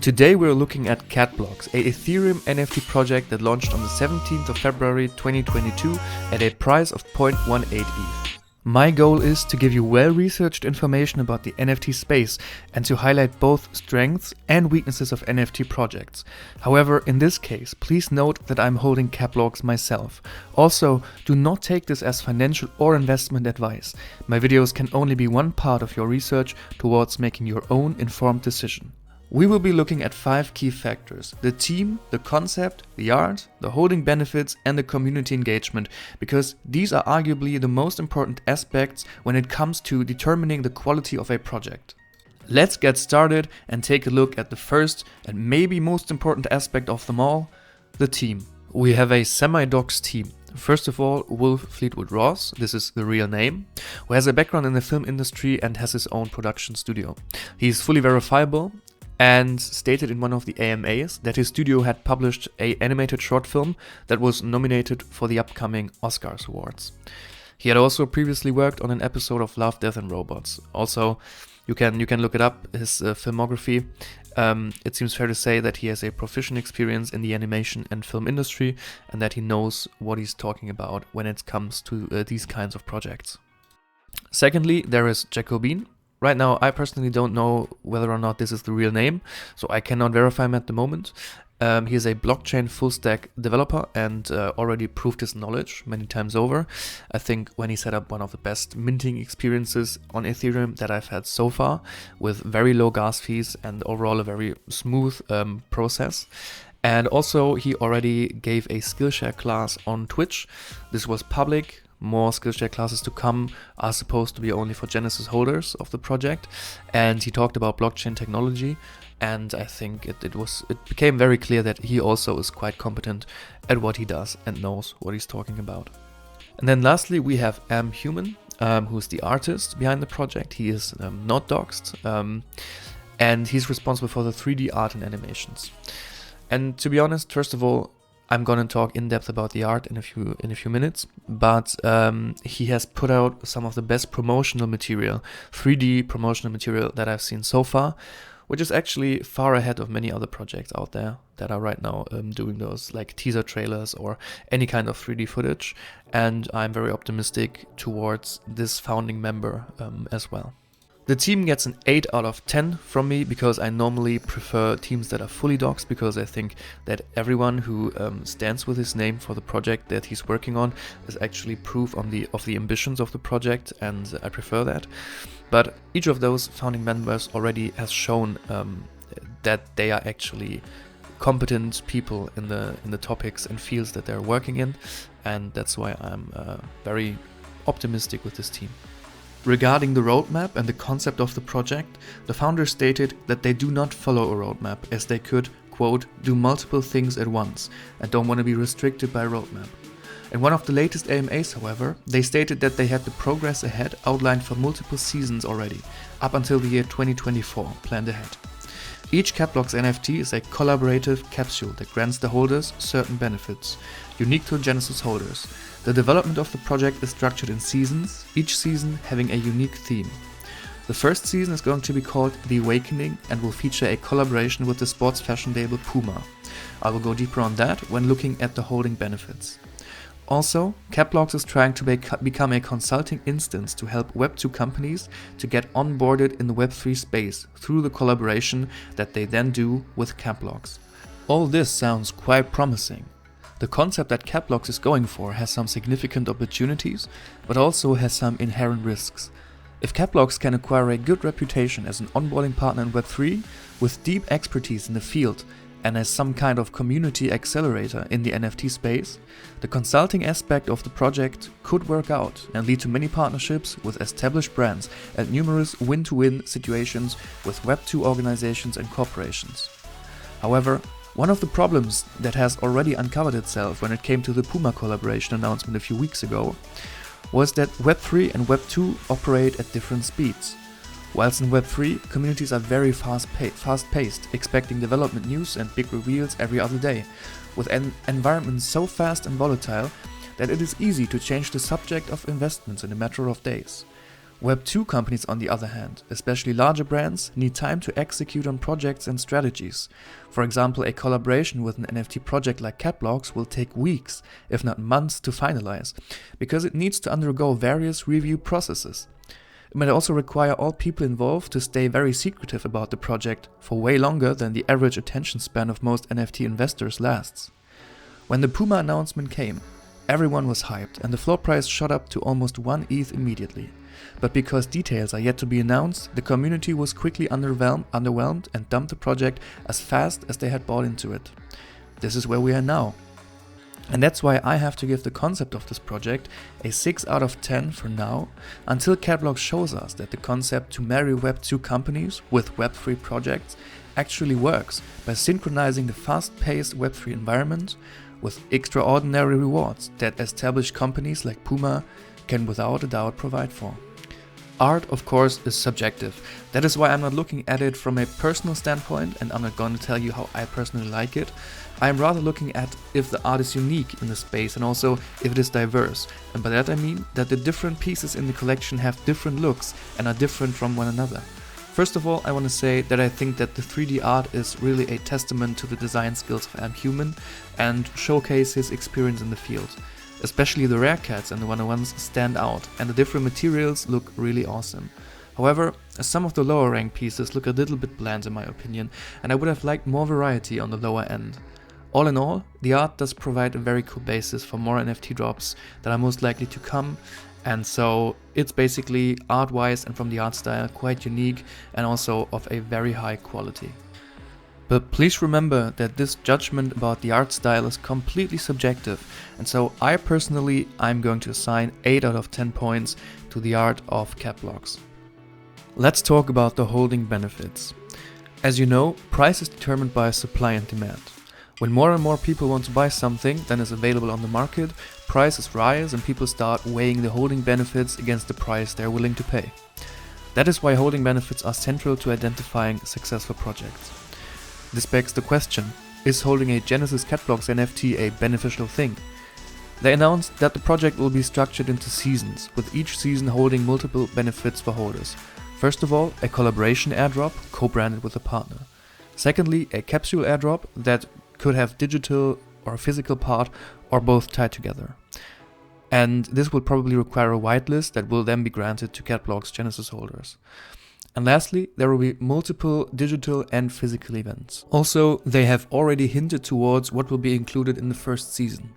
Today we're looking at Catblox, a Ethereum NFT project that launched on the 17th of February 2022 at a price of 0.18 ETH. My goal is to give you well-researched information about the NFT space and to highlight both strengths and weaknesses of NFT projects. However, in this case, please note that I'm holding Catblox myself. Also, do not take this as financial or investment advice. My videos can only be one part of your research towards making your own informed decision. We will be looking at 5 key factors: the team, the concept, the art, the holding benefits and the community engagement, because these are arguably the most important aspects when it comes to determining the quality of a project. Let's get started and take a look at the first and maybe most important aspect of them all, the team. We have a semi-doxed team. First of all, Wolf Fleetwood Ross, this is the real name, who has a background in the film industry and has his own production studio. He's fully verifiable and stated in one of the AMAs that his studio had published an animated short film that was nominated for the upcoming Oscars awards. He had also previously worked on an episode of Love, Death and Robots. Also, you can look it up, his filmography. It seems fair to say that he has a proficient experience in the animation and film industry and that he knows what he's talking about when it comes to these kinds of projects. Secondly, there is Jacobin. Right now, I personally don't know whether or not this is the real name, so I cannot verify him at the moment. He is a blockchain full-stack developer and already proved his knowledge many times over. I think when he set up one of the best minting experiences on Ethereum that I've had so far, with very low gas fees and overall a very smooth process. And also, he already gave a Skillshare class on Twitch. This was public. More Skillshare classes to come are supposed to be only for Genesis holders of the project, and he talked about blockchain technology, and I think it became very clear that he also is quite competent at what he does and knows what he's talking about. And then lastly we have Human, who's the artist behind the project. He is not doxed, and he's responsible for the 3D art and animations. And to be honest, first of all, I'm gonna talk in depth about the art in a few minutes, but he has put out some of the best promotional material, 3D promotional material that I've seen so far, which is actually far ahead of many other projects out there that are right now doing those like teaser trailers or any kind of 3D footage, and I'm very optimistic towards this founding member as well. The team gets an 8 out of 10 from me because I normally prefer teams that are fully doxed, because I think that everyone who stands with his name for the project that he's working on is actually proof of the ambitions of the project, and I prefer that. But each of those founding members already has shown that they are actually competent people in the topics and fields that they're working in, and that's why I'm very optimistic with this team. Regarding the roadmap and the concept of the project, the founders stated that they do not follow a roadmap, as they could, quote, do multiple things at once and don't want to be restricted by a roadmap. In one of the latest AMAs, however, they stated that they had the progress ahead outlined for multiple seasons already, up until the year 2024, planned ahead. Each Catblox NFT is a collaborative capsule that grants the holders certain benefits, unique to Genesis holders. The development of the project is structured in seasons, each season having a unique theme. The first season is going to be called The Awakening and will feature a collaboration with the sports fashion label Puma. I will go deeper on that when looking at the holding benefits. Also, Catblox is trying to become a consulting instance to help Web2 companies to get onboarded in the Web3 space through the collaboration that they then do with Catblox. All this sounds quite promising. The concept that Catblox is going for has some significant opportunities, but also has some inherent risks. If Catblox can acquire a good reputation as an onboarding partner in Web3, with deep expertise in the field, and as some kind of community accelerator in the NFT space, the consulting aspect of the project could work out and lead to many partnerships with established brands and numerous win-to-win situations with Web2 organizations and corporations. However, one of the problems that has already uncovered itself when it came to the Puma collaboration announcement a few weeks ago was that Web3 and Web2 operate at different speeds. Whilst in Web3, communities are very fast-paced, expecting development news and big reveals every other day, with an environment so fast and volatile that it is easy to change the subject of investments in a matter of days. Web2 companies, on the other hand, especially larger brands, need time to execute on projects and strategies. For example, a collaboration with an NFT project like Catblox will take weeks, if not months, to finalize, because it needs to undergo various review processes. It might also require all people involved to stay very secretive about the project for way longer than the average attention span of most NFT investors lasts. When the Puma announcement came, everyone was hyped and the floor price shot up to almost 1 ETH immediately. But because details are yet to be announced, the community was quickly underwhelmed and dumped the project as fast as they had bought into it. This is where we are now. And that's why I have to give the concept of this project a 6 out of 10 for now, until Catblox shows us that the concept to marry Web2 companies with Web3 projects actually works by synchronizing the fast-paced Web3 environment with extraordinary rewards that established companies like Puma can without a doubt provide for. Art, of course, is subjective. That is why I'm not looking at it from a personal standpoint, and I'm not going to tell you how I personally like it. I'm rather looking at if the art is unique in the space and also if it is diverse. And by that I mean that the different pieces in the collection have different looks and are different from one another. First of all, I want to say that I think that the 3D art is really a testament to the design skills of Human and showcase his experience in the field. Especially the rare cats and the 101s stand out, and the different materials look really awesome. However, some of the lower ranked pieces look a little bit bland in my opinion, and I would have liked more variety on the lower end. All in all, the art does provide a very cool basis for more NFT drops that are most likely to come, and so it's basically art-wise and from the art style quite unique and also of a very high quality. But please remember that this judgment about the art style is completely subjective, and so I'm going to assign 8 out of 10 points to the art of Catblox. Let's talk about the holding benefits. As you know, price is determined by supply and demand. When more and more people want to buy something than is available on the market, prices rise and people start weighing the holding benefits against the price they're willing to pay. That is why holding benefits are central to identifying successful projects. This begs the question, is holding a Genesis Catblox NFT a beneficial thing? They announced that the project will be structured into seasons, with each season holding multiple benefits for holders. First of all, a collaboration airdrop, co-branded with a partner. Secondly, a capsule airdrop that could have digital or a physical part or both tied together. And this will probably require a whitelist that will then be granted to Catblox Genesis holders. And lastly, there will be multiple digital and physical events. Also, they have already hinted towards what will be included in the first season.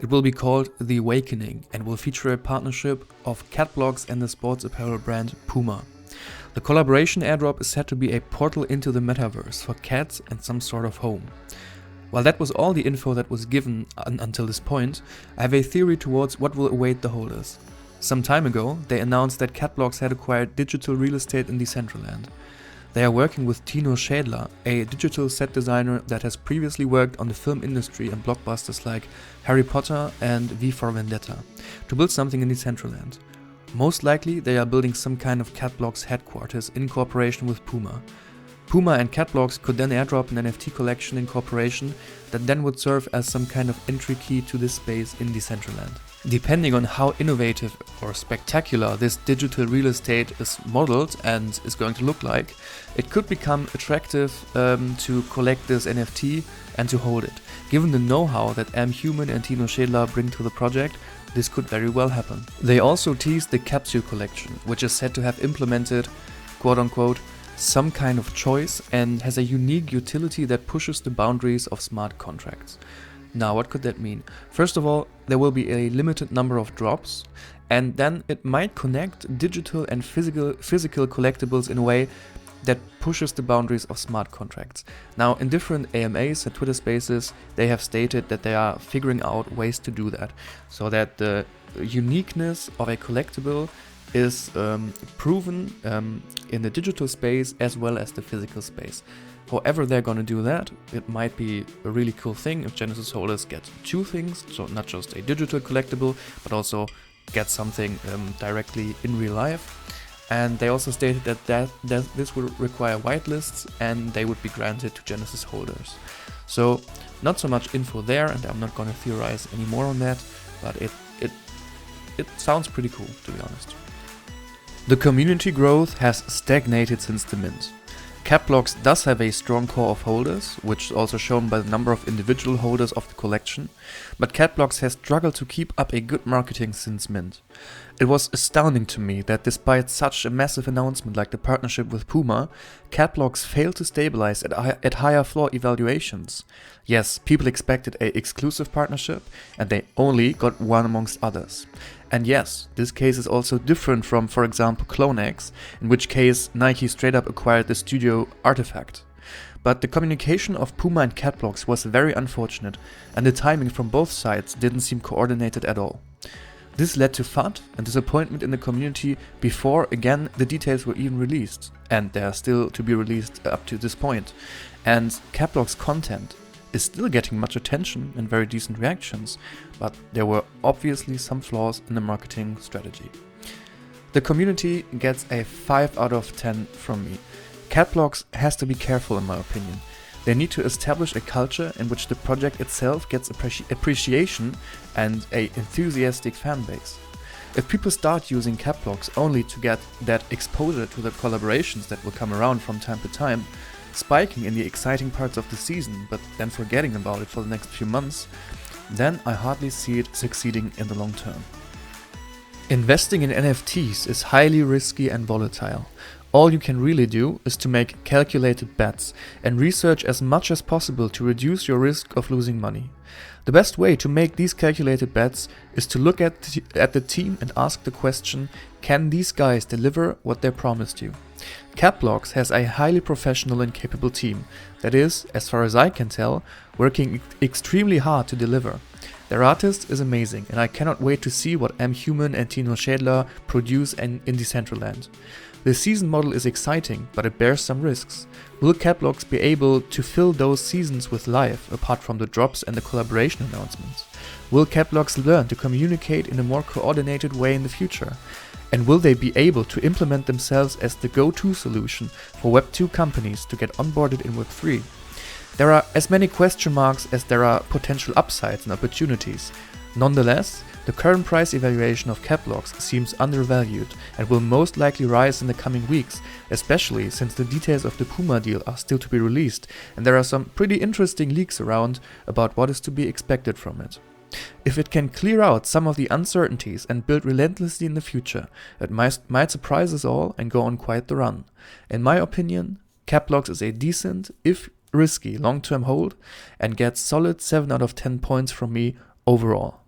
It will be called The Awakening and will feature a partnership of Catblox and the sports apparel brand Puma. The collaboration airdrop is said to be a portal into the metaverse for cats and some sort of home. While that was all the info that was given until this point, I have a theory towards what will await the holders. Some time ago, they announced that Catblox had acquired digital real estate in Decentraland. They are working with Tino Schädler, a digital set designer that has previously worked on the film industry and blockbusters like Harry Potter and V for Vendetta, to build something in Decentraland. Most likely, they are building some kind of Catblox headquarters in cooperation with Puma. Puma and Catblox could then airdrop an NFT collection in cooperation that then would serve as some kind of entry key to this space in Decentraland. Depending on how innovative or spectacular this digital real estate is modeled and is going to look like, it could become attractive to collect this NFT and to hold it. Given the know-how that Human and Tino Schädler bring to the project, this could very well happen. They also teased the capsule collection, which is said to have implemented, quote-unquote, some kind of choice and has a unique utility that pushes the boundaries of smart contracts. Now, what could that mean? First of all, there will be a limited number of drops, and then it might connect digital and physical collectibles in a way that pushes the boundaries of smart contracts. Now, in different AMAs and Twitter spaces, they have stated that they are figuring out ways to do that, so that the uniqueness of a collectible is proven in the digital space as well as the physical space. However they're gonna do that, it might be a really cool thing if Genesis holders get two things, so not just a digital collectible, but also get something directly in real life. And they also stated that this will require whitelists and they would be granted to Genesis holders. So not so much info there, and I'm not gonna theorize any more on that, but it sounds pretty cool, to be honest. The community growth has stagnated since the mint. Catblox does have a strong core of holders, which is also shown by the number of individual holders of the collection, but Catblox has struggled to keep up a good marketing since mint. It was astounding to me that despite such a massive announcement like the partnership with Puma, Catblox failed to stabilize at higher floor evaluations. Yes, people expected an exclusive partnership, and they only got one amongst others. And yes, this case is also different from, for example, CloneX, in which case Nike straight up acquired the studio Artifact. But the communication of Puma and Catblox was very unfortunate, and the timing from both sides didn't seem coordinated at all. This led to FUD and disappointment in the community before, again, the details were even released, and they are still to be released up to this point. And Catblox content is still getting much attention and very decent reactions, but there were obviously some flaws in the marketing strategy. The community gets a 5 out of 10 from me. Catblox has to be careful in my opinion. They need to establish a culture in which the project itself gets appreciation and an enthusiastic fan base. If people start using Catblox only to get that exposure to the collaborations that will come around from time to time, spiking in the exciting parts of the season but then forgetting about it for the next few months, then I hardly see it succeeding in the long term. Investing in NFTs is highly risky and volatile. All you can really do is to make calculated bets and research as much as possible to reduce your risk of losing money. The best way to make these calculated bets is to look at the team and ask the question, can these guys deliver what they promised you? Catblox has a highly professional and capable team that is, as far as I can tell, working extremely hard to deliver. Their artist is amazing and I cannot wait to see what M. Human and Tino Schädler produce in Decentraland. The season model is exciting, but it bears some risks. Will Catblox be able to fill those seasons with life, apart from the drops and the collaboration announcements? Will Catblox learn to communicate in a more coordinated way in the future? And will they be able to implement themselves as the go-to solution for Web2 companies to get onboarded in Web3? There are as many question marks as there are potential upsides and opportunities. Nonetheless, the current price evaluation of Catblox seems undervalued and will most likely rise in the coming weeks, especially since the details of the Puma deal are still to be released and there are some pretty interesting leaks around about what is to be expected from it. If it can clear out some of the uncertainties and build relentlessly in the future, it might surprise us all and go on quite the run. In my opinion, Catblox is a decent, if risky, long-term hold and gets solid 7 out of 10 points from me overall.